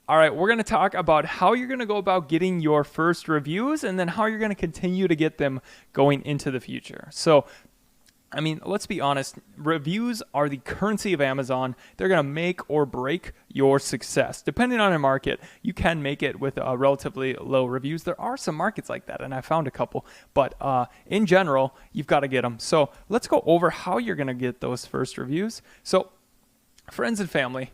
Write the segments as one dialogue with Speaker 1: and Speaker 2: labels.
Speaker 1: All right, we're going to talk about how you're going to go about getting your first reviews and then how you're going to continue to get them going into the future. So, I mean, let's be honest, reviews are the currency of Amazon. They're going to make or break your success. Depending on your market, you can make it with relatively low reviews. There are some markets like that, and I found a couple. But in general, you've got to get them. So let's go over how you're going to get those first reviews. So friends and family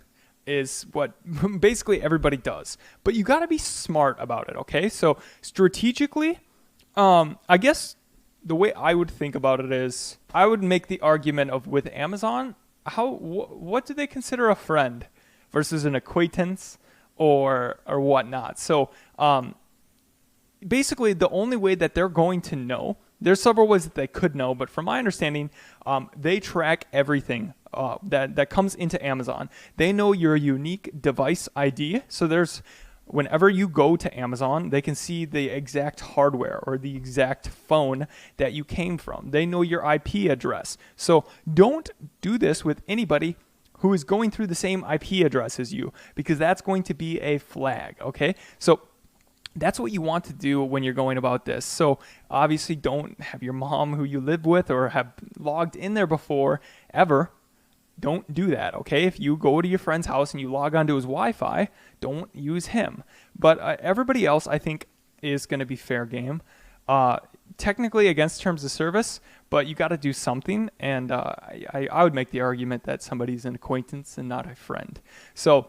Speaker 1: is what basically everybody does. But you got to be smart about it, okay? So strategically, I guess the way I would think about it is I would make the argument of with Amazon, what do they consider a friend versus an acquaintance or whatnot? So basically the only way that they're going to know, there's several ways that they could know, but from my understanding, they track everything that comes into Amazon. They know your unique device ID. So whenever you go to Amazon, they can see the exact hardware or the exact phone that you came from. They know your IP address. So don't do this with anybody who is going through the same IP address as you, because that's going to be a flag, okay? So that's what you want to do when you're going about this. So obviously don't have your mom who you live with or have logged in there before ever. Don't do that, okay? If you go to your friend's house and you log onto his Wi-Fi, don't use him. But everybody else, I think, is going to be fair game. Technically against terms of service, but you got to do something. And I would make the argument that somebody's an acquaintance and not a friend. So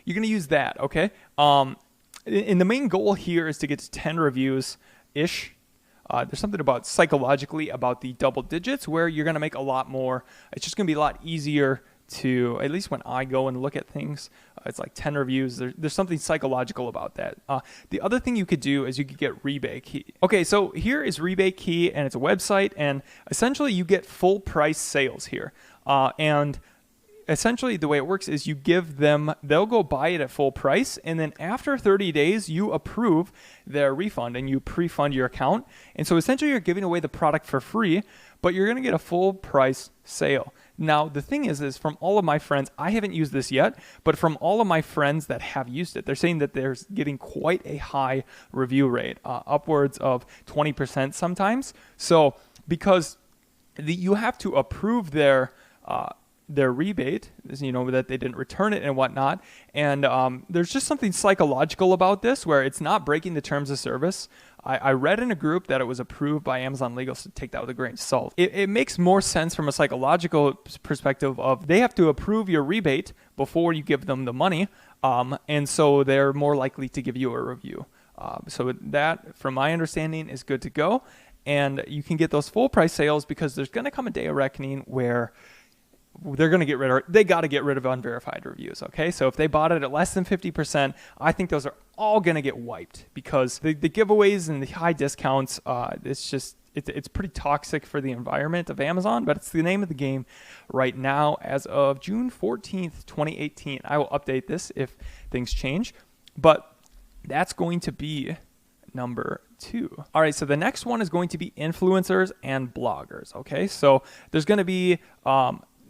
Speaker 1: you're going to use that, okay? And the main goal here is to get to 10 reviews-ish. There's something about psychologically about the double digits where you're going to make a lot more. It's just going to be a lot easier to, at least when I go and look at things, it's like 10 reviews. There's something psychological about that. The other thing you could do is you could get Rebate Key. Okay, so here is Rebate Key, and it's a website, and essentially you get full price sales here. And essentially the way it works is you give them, they'll go buy it at full price, and then after 30 days you approve their refund and you pre-fund your account. And so essentially you're giving away the product for free, but you're going to get a full price sale. Now the thing is from all of my friends, I haven't used this yet, but from all of my friends that have used it, they're saying that they're getting quite a high review rate, upwards of 20% sometimes. So because you have to approve their rebate, that they didn't return it and whatnot. And there's just something psychological about this where it's not breaking the terms of service. I read in a group that it was approved by Amazon Legal, so take that with a grain of salt. It makes more sense from a psychological perspective of they have to approve your rebate before you give them the money. And so they're more likely to give you a review. So that, from my understanding, is good to go. And you can get those full price sales because there's going to come a day of reckoning where they got to get rid of unverified reviews, okay? So if they bought it at less than 50%, I think those are all going to get wiped because the giveaways and the high discounts, it's pretty toxic for the environment of Amazon, but it's the name of the game right now as of June 14th, 2018. I will update this if things change, but that's going to be number 2. All right, so the next one is going to be influencers and bloggers, okay? So there's going to be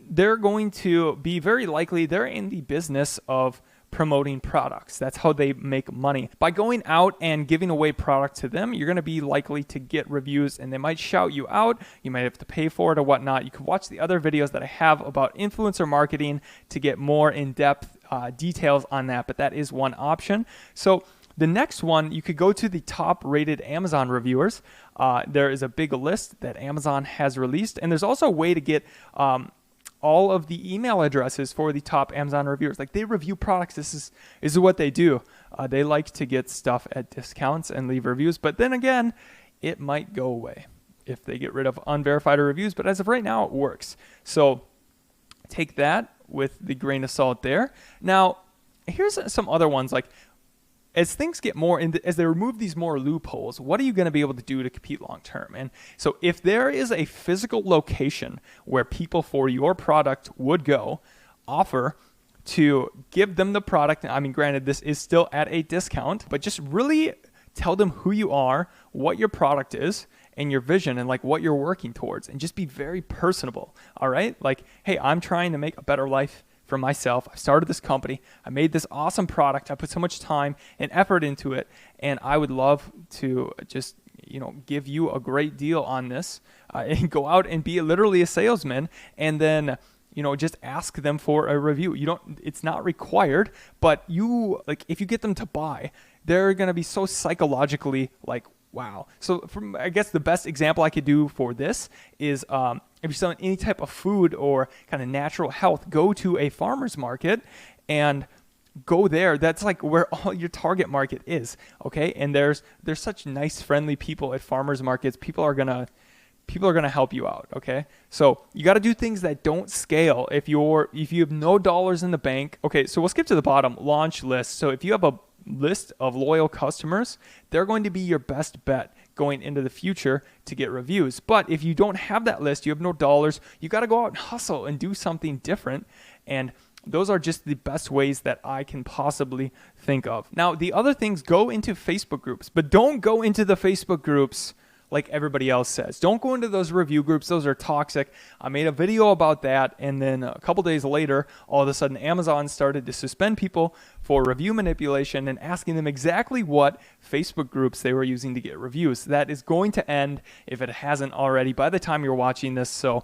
Speaker 1: they're going to be very likely, they're in the business of promoting products. That's how they make money. By going out and giving away product to them, you're going to be likely to get reviews and they might shout you out. You might have to pay for it or whatnot. You can watch the other videos that I have about influencer marketing to get more in-depth details on that, but that is one option. So the next one, you could go to the top rated Amazon reviewers. There is a big list that Amazon has released, and there's also a way to get all of the email addresses for the top Amazon reviewers. Like, they review products. This is what they do. They like to get stuff at discounts and leave reviews. But then again, it might go away if they get rid of unverified reviews. But as of right now, it works. So take that with the grain of salt there. Now, here's some other ones. Like, as things get more as they remove these more loopholes, what are you going to be able to do to compete long term? And so if there is a physical location where people for your product would go, offer to give them the product. I mean, granted, this is still at a discount, but just really tell them who you are, what your product is, and your vision, and like what you're working towards, and just be very personable. All right. Like, hey, I'm trying to make a better life for myself. I started this company. I made this awesome product. I put so much time and effort into it, and I would love to just give you a great deal on this, and go out and be literally a salesman, and then just ask them for a review. It's not required, but if you get them to buy, they're going to be so psychologically like, wow. So I guess the best example I could do for this is, if you're selling any type of food or kind of natural health, go to a farmer's market and go there. That's like where all your target market is. Okay. And there's such nice, friendly people at farmers markets. People are going to help you out. Okay. So you got to do things that don't scale. If you have no dollars in the bank. Okay. So we'll skip to the bottom, launch list. So if you have a list of loyal customers, they're going to be your best bet going into the future to get reviews. But if you don't have that list, you have no dollars, you got to go out and hustle and do something different. And those are just the best ways that I can possibly think of. Now, the other things, go into Facebook groups, but don't go into the Facebook groups like everybody else says. Don't go into those review groups. Those are toxic. I made a video about that, and then a couple days later, all of a sudden, Amazon started to suspend people for review manipulation and asking them exactly what Facebook groups they were using to get reviews. That is going to end, if it hasn't already, by the time you're watching this. So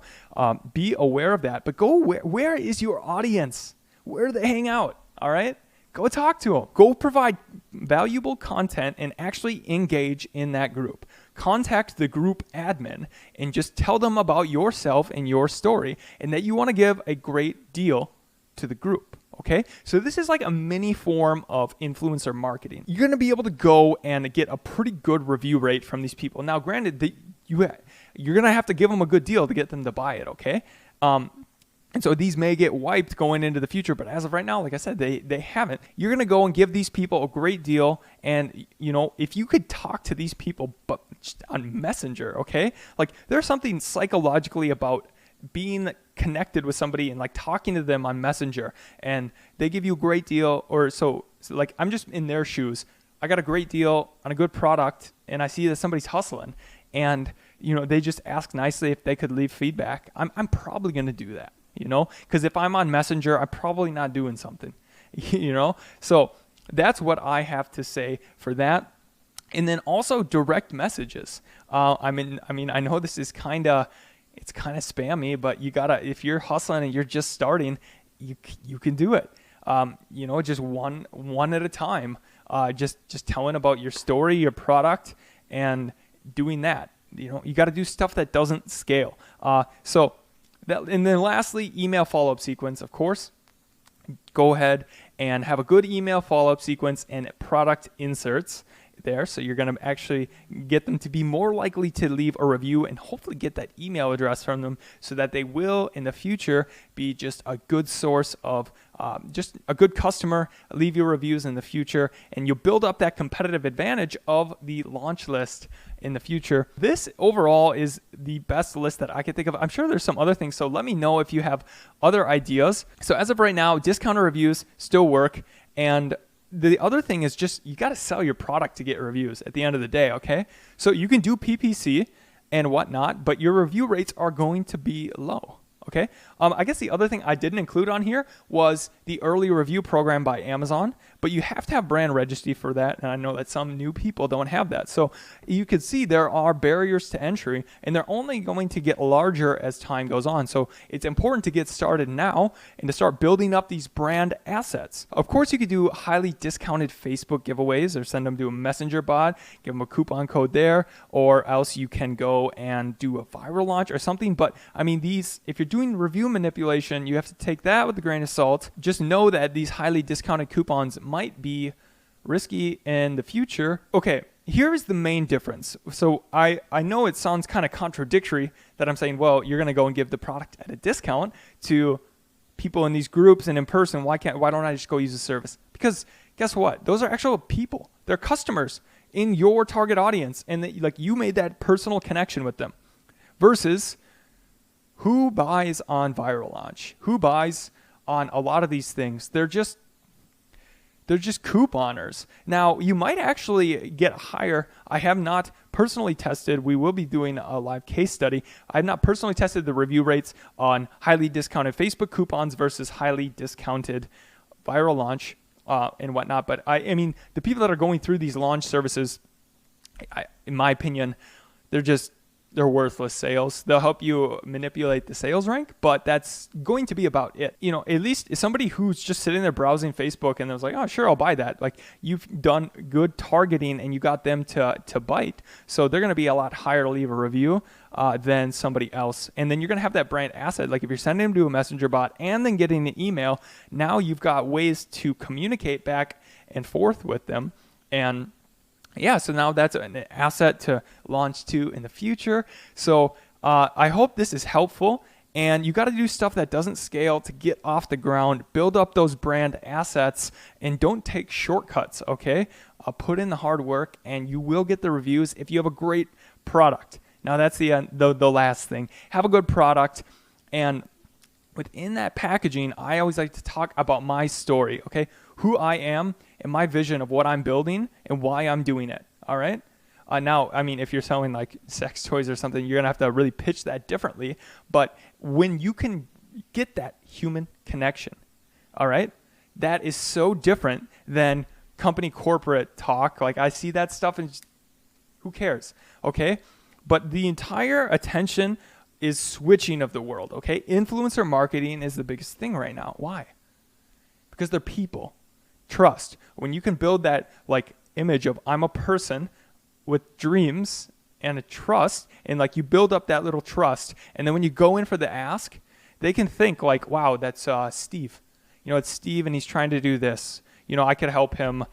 Speaker 1: be aware of that. But go where is your audience? Where do they hang out? All right? Go talk to them. Go provide valuable content and actually engage in that group. Contact the group admin and just tell them about yourself and your story, and that you want to give a great deal to the group. Okay, so this is like a mini form of influencer marketing. You're going to be able to go and get a pretty good review rate from these people. Now, granted, you're going to have to give them a good deal to get them to buy it. Okay. And so these may get wiped going into the future, but as of right now, like I said, they haven't. You're going to go and give these people a great deal. And, if you could talk to these people, but just on Messenger, okay? Like, there's something psychologically about being connected with somebody and like talking to them on Messenger, and they give you a great deal. Or so like, I'm just in their shoes. I got a great deal on a good product, and I see that somebody's hustling, and, they just ask nicely if they could leave feedback. I'm probably going to do that. Because if I'm on Messenger, I'm probably not doing something, So that's what I have to say for that. And then also direct messages. I know this is kind of spammy, but if you're hustling and you're just starting, you can do it. Just one at a time. Just telling about your story, your product, and doing that. You got to do stuff that doesn't scale. And then lastly, email follow-up sequence, of course. Go ahead and have a good email follow-up sequence and product inserts there. So you're going to actually get them to be more likely to leave a review and hopefully get that email address from them, so that they will in the future be just a good source of just a good customer, leave your reviews in the future, and you'll build up that competitive advantage of the launch list in the future. This overall is the best list that I can think of. I'm sure there's some other things, so let me know if you have other ideas. So as of right now, discounted reviews still work, and the other thing is just you got to sell your product to get reviews at the end of the day, okay? So you can do PPC and whatnot, but your review rates are going to be low. Okay. I guess the other thing I didn't include on here was the early review program by Amazon, but you have to have brand registry for that. And I know that some new people don't have that. So you can see there are barriers to entry, and they're only going to get larger as time goes on. So it's important to get started now and to start building up these brand assets. Of course, you could do highly discounted Facebook giveaways or send them to a messenger bot, give them a coupon code there, or else you can go and do a viral launch or something. But I mean, if you're doing review manipulation, you have to take that with a grain of salt. Just know that these highly discounted coupons might be risky in the future. Okay, here is the main difference. So I know it sounds kind of contradictory that I'm saying, well, you're going to go and give the product at a discount to people in these groups and in person. Why don't I just go use the service? Because guess what? Those are actual people. They're customers in your target audience, and you made that personal connection with them. Versus who buys on Viral Launch? Who buys on a lot of these things? They're They're just couponers. Now, you might actually get higher. I have not personally tested. We will be doing a live case study. I have not personally tested the review rates on highly discounted Facebook coupons versus highly discounted viral launch and whatnot. But I mean, the people that are going through these launch services, in my opinion, they're worthless sales. They'll help you manipulate the sales rank, but that's going to be about it. You know, at least somebody who's just sitting there browsing Facebook and was like, oh, sure, I'll buy that. Like, you've done good targeting and you got them to bite. So they're going to be a lot higher to leave a review than somebody else. And then you're going to have that brand asset. Like if you're sending them to a messenger bot and then getting an email, now you've got ways to communicate back and forth with them. And yeah, so now that's an asset to launch to in the future. So I hope this is helpful. And you got to do stuff that doesn't scale to get off the ground, build up those brand assets, and don't take shortcuts, okay? Put in the hard work, and you will get the reviews if you have a great product. Now that's the last thing. Have a good product, and within that packaging, I always like to talk about my story, okay? Who I am and my vision of what I'm building and why I'm doing it, all right? Now, I mean, if you're selling like sex toys or something, you're going to have to really pitch that differently. But when you can get that human connection, all right, that is so different than company corporate talk. Like I see that stuff and just, who cares, okay? But the entire attention is switching of the world, okay? Influencer marketing is the biggest thing right now. Why? Because they're people. Trust. When you can build that like image of I'm a person with dreams and a trust, and like you build up that little trust, and then when you go in for the ask, they can think like, wow, that's Steve. You know, it's Steve and he's trying to do this. You know, I could help him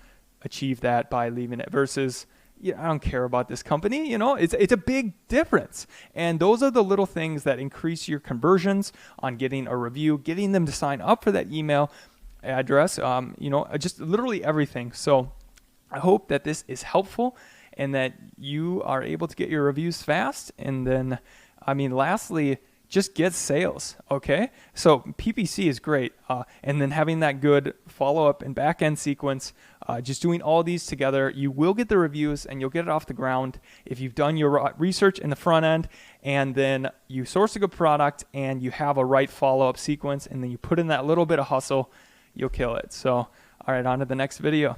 Speaker 1: achieve that by leaving it versus, I don't care about this company. You know, it's a big difference. And those are the little things that increase your conversions on getting a review, getting them to sign up for that email address, just literally everything. So I hope that this is helpful and that you are able to get your reviews fast. And then, lastly, just get sales, okay? So PPC is great. And then having that good follow-up and back-end sequence, just doing all these together, you will get the reviews and you'll get it off the ground if you've done your research in the front end, and then you source a good product and you have a right follow-up sequence, and then you put in that little bit of hustle, you'll kill it. So, all right, on to the next video.